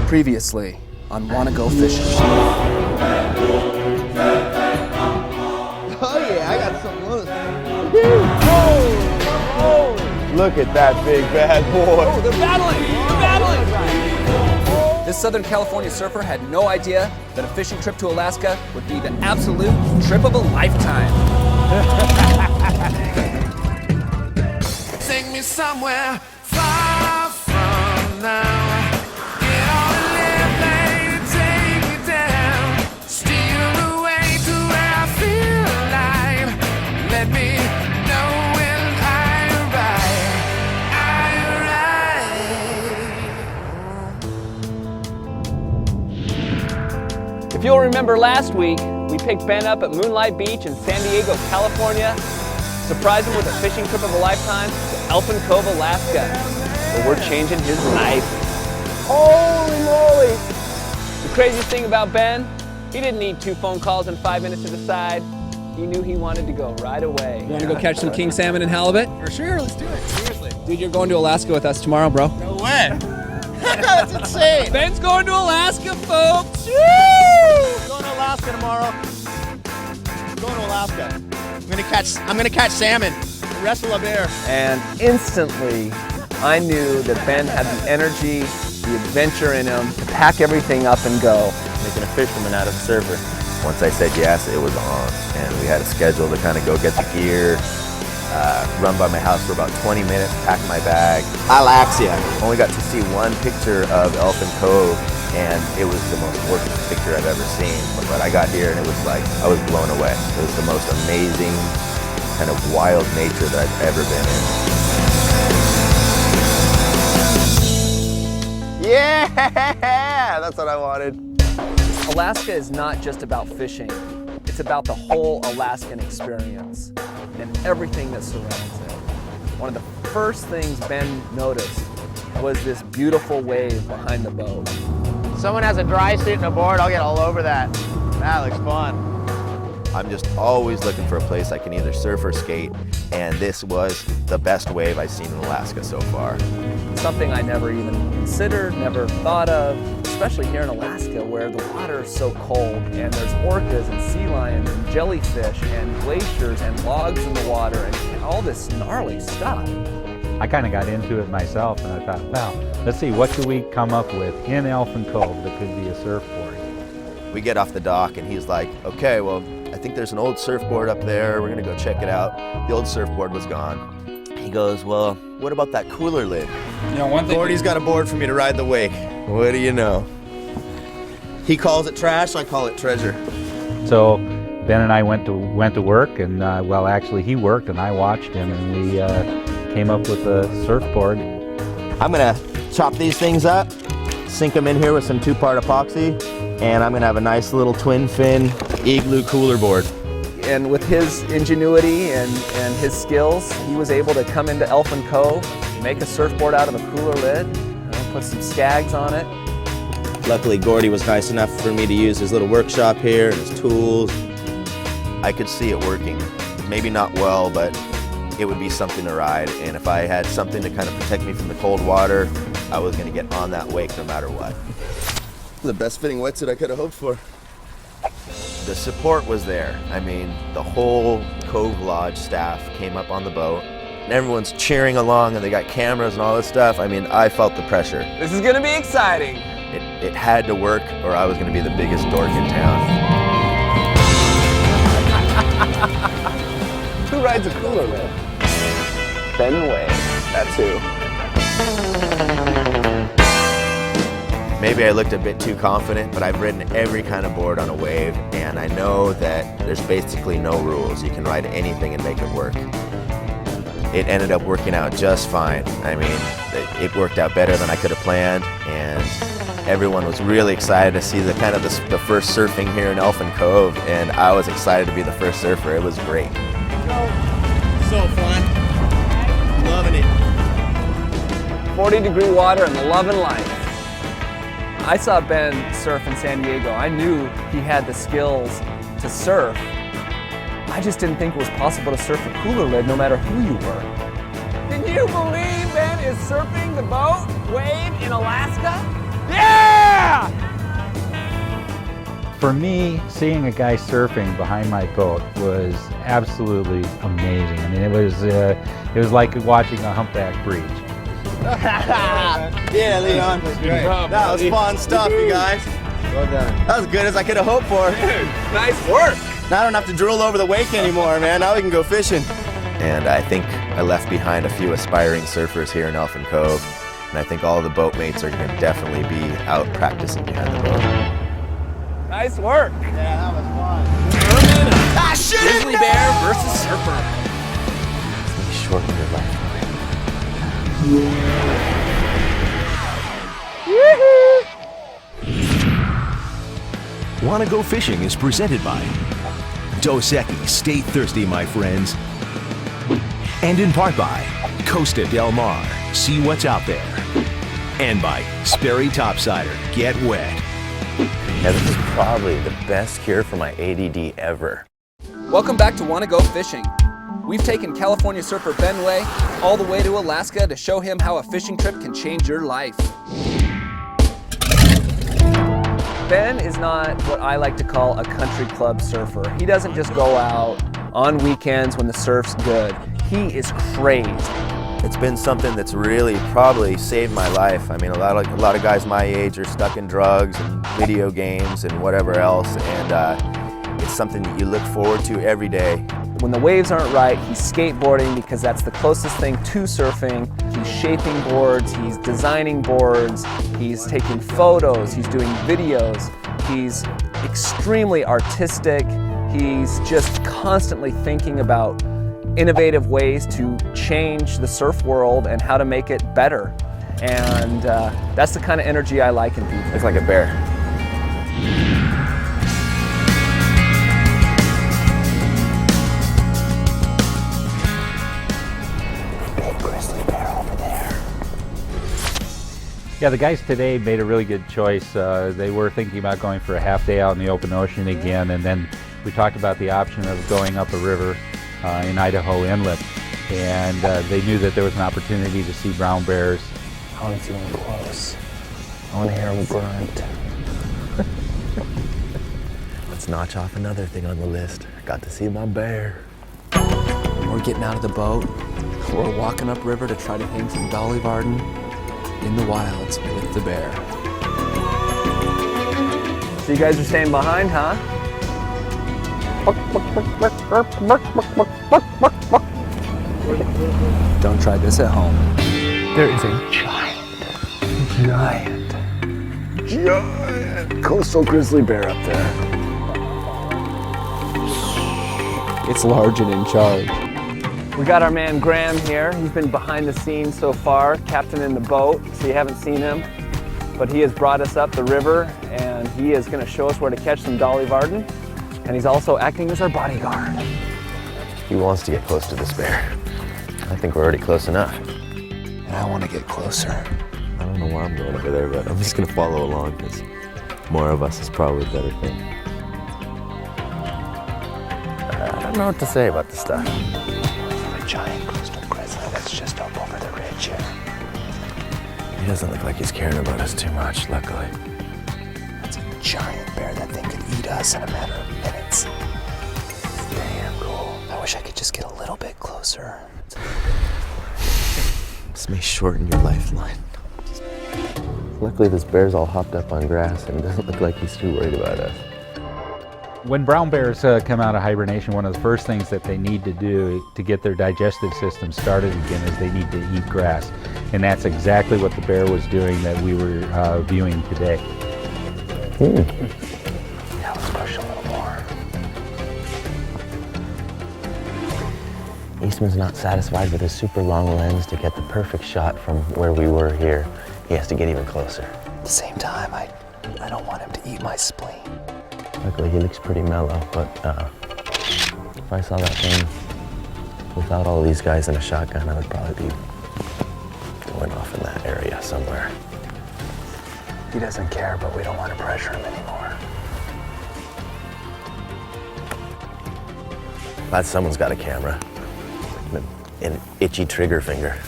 Previously on Wanna Go Fishing. Oh yeah, I got something loose. Oh! Look at that big bad boy. Oh, they're battling! They're battling! This Southern California surfer had no idea that a fishing trip to Alaska would be the absolute trip of a lifetime. Take me somewhere far from now. Get on the lift, lady, take me down. Steal away to where I feel alive. Let me know when I arrive. If you'll remember last week, we picked Ben up at Moonlight Beach in San Diego, California, surprised him with a fishing trip of a lifetime to Elfin Cove, Alaska, where we're changing his life. Holy moly! The craziest thing about Ben, he didn't need 2 phone calls and 5 minutes to decide. He knew he wanted to go right away. You wanna go catch some king salmon and halibut? For sure, let's do it. Seriously. Dude, you're going to Alaska with us tomorrow, bro. No way. That's insane. Ben's going to Alaska, folks! Woo! I'm going to Alaska tomorrow. I'm going to Alaska. I'm gonna catch salmon. Wrestle a bear. And instantly, I knew that Ben had the energy, the adventure in him to pack everything up and go. Making a fisherman out of a surfer. Once I said yes, it was on. And we had a schedule to kind of go get the gear, run by my house for about 20 minutes, pack my bag. Alaxia. Only got to see one picture of Elfin Cove, and it was the most gorgeous picture I've ever seen. But I got here and it was like, I was blown away. It was the most amazing kind of wild nature that I've ever been in. Yeah, that's what I wanted. Alaska is not just about fishing. It's about the whole Alaskan experience and everything that surrounds it. One of the first things Ben noticed was this beautiful wave behind the boat. Someone has a dry suit and a board, I'll get all over that. That looks fun. I'm just always looking for a place I can either surf or skate, and this was the best wave I've seen in Alaska so far. Something I never even considered, never thought of, especially here in Alaska where the water is so cold and there's orcas and sea lions and jellyfish and glaciers and logs in the water and all this gnarly stuff. I kind of got into it myself and I thought, well, let's see, what can we come up with in Elfin Cove that could be a surfboard? We get off the dock and he's like, okay, well, I think there's an old surfboard up there. We're gonna go check it out. The old surfboard was gone. He goes, well, what about that cooler lid? You know, one thing. Gordy's got a board for me to ride the wake. What do you know? He calls it trash, I call it treasure. So Ben and I went to work and well, actually he worked and I watched him and we came up with a surfboard. I'm gonna chop these things up, sink them in here with some 2-part epoxy, and I'm gonna have a nice little twin fin igloo cooler board. And with his ingenuity and his skills, he was able to come into Elfin Cove, make a surfboard out of a cooler lid, put some skags on it. Luckily, Gordy was nice enough for me to use his little workshop here and his tools. I could see it working. Maybe not well, but it would be something to ride. And if I had something to kind of protect me from the cold water, I was gonna get on that wake no matter what. The best fitting wetsuit I could have hoped for. The support was there. I mean, the whole Cove Lodge staff came up on the boat and everyone's cheering along and they got cameras and all this stuff. I mean, I felt the pressure. This is gonna be exciting. It had to work or I was gonna be the biggest dork in town. Who rides a cooler lid? Ben Wel, that's who. Maybe I looked a bit too confident, but I've ridden every kind of board on a wave, and I know that there's basically no rules. You can ride anything and make it work. It ended up working out just fine. I mean, it worked out better than I could have planned, and everyone was really excited to see the first surfing here in Elfin Cove, and I was excited to be the first surfer. It was great. So fun. Loving it. 40-degree water and loving life. I saw Ben surf in San Diego. I knew he had the skills to surf. I just didn't think it was possible to surf a cooler lid no matter who you were. Can you believe Ben is surfing the boat wave in Alaska? Yeah! For me, seeing a guy surfing behind my boat was absolutely amazing. I mean, it was like watching a humpback breach. Yeah, Leon. That was fun stuff, you guys. Well done. That was as good as I could have hoped for. Nice work. Now I don't have to drool over the wake anymore, man. Now we can go fishing. And I think I left behind a few aspiring surfers here in Elfin Cove. And I think all the boatmates are going to definitely be out practicing behind the boat. Nice work. Yeah, that was fun. Grizzly bear versus surfer. Let me shorten your life. Wanna Go Fishing is presented by Dos Equis, stay thirsty, my friends. And in part by Costa Del Mar, see what's out there. And by Sperry Topsider, get wet. Yeah, this is probably the best cure for my ADD ever. Welcome back to Wanna Go Fishing. We've taken California surfer Ben Wel all the way to Alaska to show him how a fishing trip can change your life. Ben is not what I like to call a country club surfer. He doesn't just go out on weekends when the surf's good. He is crazed. It's been something that's really probably saved my life. I mean, a lot of guys my age are stuck in drugs and video games and whatever else, and it's something that you look forward to every day. When the waves aren't right, he's skateboarding because that's the closest thing to surfing. He's shaping boards, he's designing boards, he's taking photos, he's doing videos. He's extremely artistic. He's just constantly thinking about innovative ways to change the surf world and how to make it better. And that's the kind of energy I like in people. Looks like a bear. Yeah, the guys today made a really good choice. They were thinking about going for a half day out in the open ocean again, and then we talked about the option of going up a river in Idaho Inlet, and they knew that there was an opportunity to see brown bears. I want to see them close. I want to hear them grunt. Let's notch off another thing on the list. I got to see my bear. We're getting out of the boat. We're walking upriver to try to hang some Dolly Varden in the wilds with the bear. So you guys are staying behind, huh? Don't try this at home. There is a giant coastal grizzly bear up there. It's large and in charge. We got our man Graham here. He's been behind the scenes so far, captaining the boat, so you haven't seen him. But he has brought us up the river, and he is going to show us where to catch some Dolly Varden. And he's also acting as our bodyguard. He wants to get close to this bear. I think we're already close enough. And I want to get closer. I don't know where I'm going over there, but I'm just gonna follow along because more of us is probably a better thing. I don't know what to say about this stuff. A giant coastal grizzly that's just up over the ridge here. He doesn't look like he's caring about us too much, luckily. That's a giant bear. That thing could eat us in a matter of minutes. Damn cool. I wish I could just get a little bit closer. This may shorten your lifeline. Luckily, this bear's all hopped up on grass and doesn't look like he's too worried about us. When brown bears come out of hibernation, one of the first things that they need to do to get their digestive system started again is they need to eat grass. And that's exactly what the bear was doing that we were viewing today. Yeah, let's push a little more. Eastman's not satisfied with his super long lens to get the perfect shot from where we were here. He has to get even closer. At the same time, I don't want him to eat my spleen. Luckily, he looks pretty mellow, but if I saw that thing without all these guys in a shotgun, I would probably be going off in that area somewhere. He doesn't care, but we don't want to pressure him anymore. Glad someone's got a camera. An itchy trigger finger.